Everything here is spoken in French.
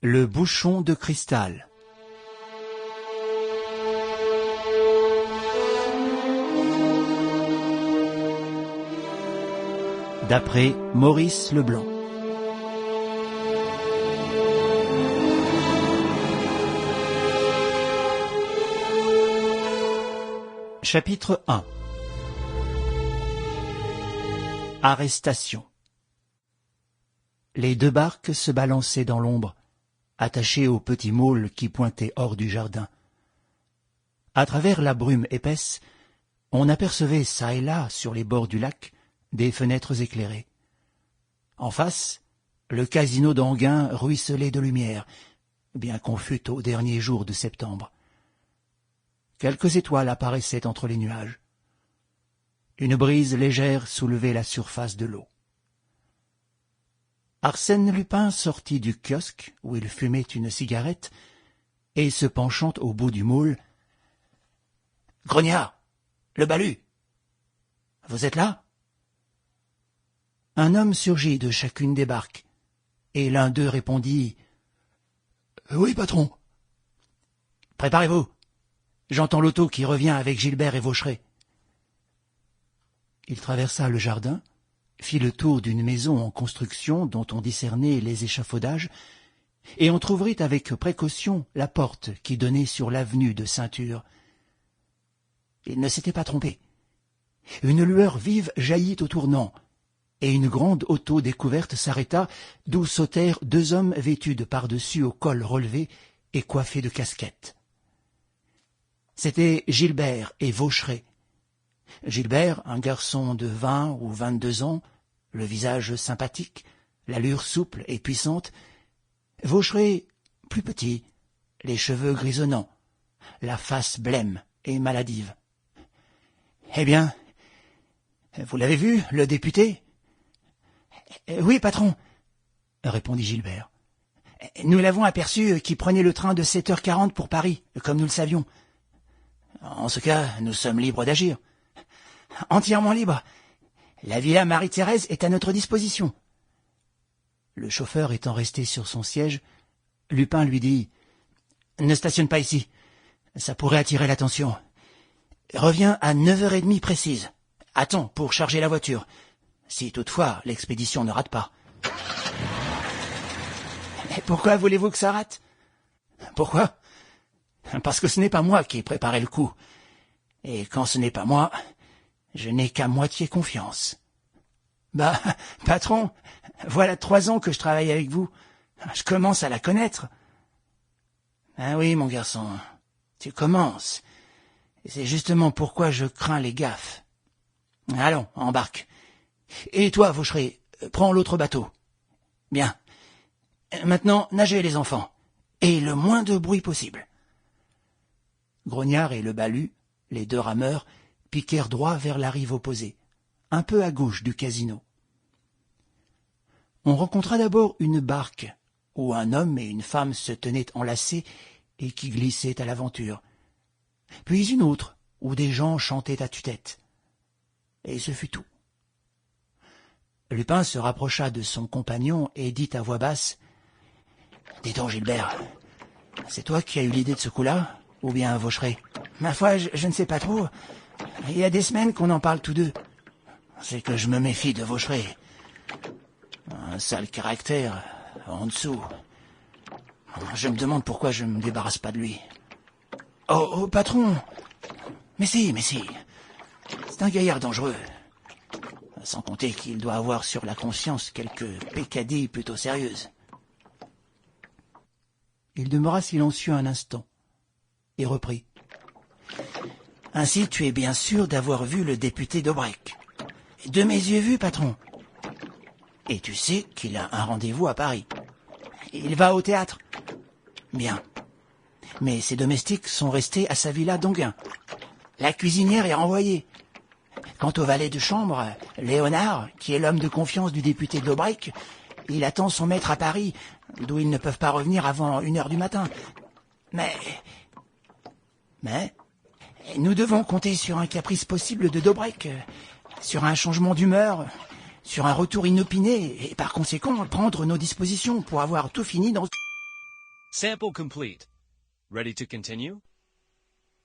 Le bouchon de cristal. D'après Maurice Leblanc. Chapitre 1. Arrestation. Les deux barques se balançaient dans l'ombre, attachées aux petits môles qui pointaient hors du jardin. À travers la brume épaisse, on apercevait çà et là, sur les bords du lac, des fenêtres éclairées. En face, le casino d'Enghien ruisselait de lumière, bien qu'on fût au dernier jour de septembre. Quelques étoiles apparaissaient entre les nuages. Une brise légère soulevait la surface de l'eau. Arsène Lupin sortit du kiosque où il fumait une cigarette et, se penchant au bout du môle, « Grognard, le bahut, vous êtes là ?» Un homme surgit de chacune des barques, et l'un d'eux répondit « Oui, patron. »« Préparez-vous, j'entends l'auto qui revient avec Gilbert et Vaucheray. » Il traversa le jardin, fit le tour d'une maison en construction dont on discernait les échafaudages, et entr'ouvrit avec précaution la porte qui donnait sur l'avenue de Ceinture. Il ne s'était pas trompé. Une lueur vive jaillit au tournant, et une grande auto découverte s'arrêta, d'où sautèrent deux hommes vêtus de pardessus au col relevé et coiffés de casquettes. C'étaient Gilbert et Vaucheray. Gilbert, un garçon de 20 ou 22 ans, le visage sympathique, l'allure souple et puissante. Vaucheray, plus petit, les cheveux grisonnants, la face blême et maladive. « Eh bien, vous l'avez vu, le député ?»« Oui, patron, » répondit Gilbert. « Nous l'avons aperçu qui prenait le train de 7h40 pour Paris, comme nous le savions. En ce cas, nous sommes libres d'agir. » « Entièrement libre. La villa Marie-Thérèse est à notre disposition. » Le chauffeur étant resté sur son siège, Lupin lui dit « Ne stationne pas ici. Ça pourrait attirer l'attention. Reviens à 9h30 précise. Attends pour charger la voiture, si toutefois l'expédition ne rate pas. » « Pourquoi voulez-vous que ça rate ? » ?»« Pourquoi ? Parce que ce n'est pas moi qui ai préparé le coup. Et quand ce n'est pas moi, je n'ai qu'à moitié confiance. »« Bah, patron, voilà 3 ans que je travaille avec vous. Je commence à la connaître. »« Ah oui, mon garçon, tu commences. Et c'est justement pourquoi je crains les gaffes. Allons, embarque. Et toi, Vaucheray, prends l'autre bateau. Bien. Maintenant, nagez les enfants. Et le moins de bruit possible. » Grognard et le bahut, les deux rameurs, piquèrent droit vers la rive opposée, un peu à gauche du casino. On rencontra d'abord une barque, où un homme et une femme se tenaient enlacés et qui glissaient à l'aventure, puis une autre, où des gens chantaient à tue-tête. Et ce fut tout. Lupin se rapprocha de son compagnon et dit à voix basse « Dis donc, Gilbert, c'est toi qui as eu l'idée de ce coup-là, ou bien Vaucheray ?»« Ma foi, je ne sais pas trop. Il y a des semaines qu'on en parle tous deux. C'est que je me méfie de Vaucheray. Un sale caractère, en dessous. Je me demande pourquoi je ne me débarrasse pas de lui. »« Oh, patron ! Mais si. C'est un gaillard dangereux. Sans compter qu'il doit avoir sur la conscience quelques peccadilles plutôt sérieuses. » Il demeura silencieux un instant, et reprit. « Ainsi, tu es bien sûr d'avoir vu le député d'Aubrec. »« De mes yeux vus, patron. »« Et tu sais qu'il a un rendez-vous à Paris. »« Il va au théâtre. »« Bien. Mais ses domestiques sont restés à sa villa d'Enghien. La cuisinière est renvoyée. Quant au valet de chambre, Léonard, qui est l'homme de confiance du député d'Aubrec, il attend son maître à Paris, d'où ils ne peuvent pas revenir avant 1h du matin. Mais nous devons compter sur un caprice possible de Daubrec, sur un changement d'humeur, sur un retour inopiné, et par conséquent prendre nos dispositions pour avoir tout fini dans... Sample complete. Ready to continue?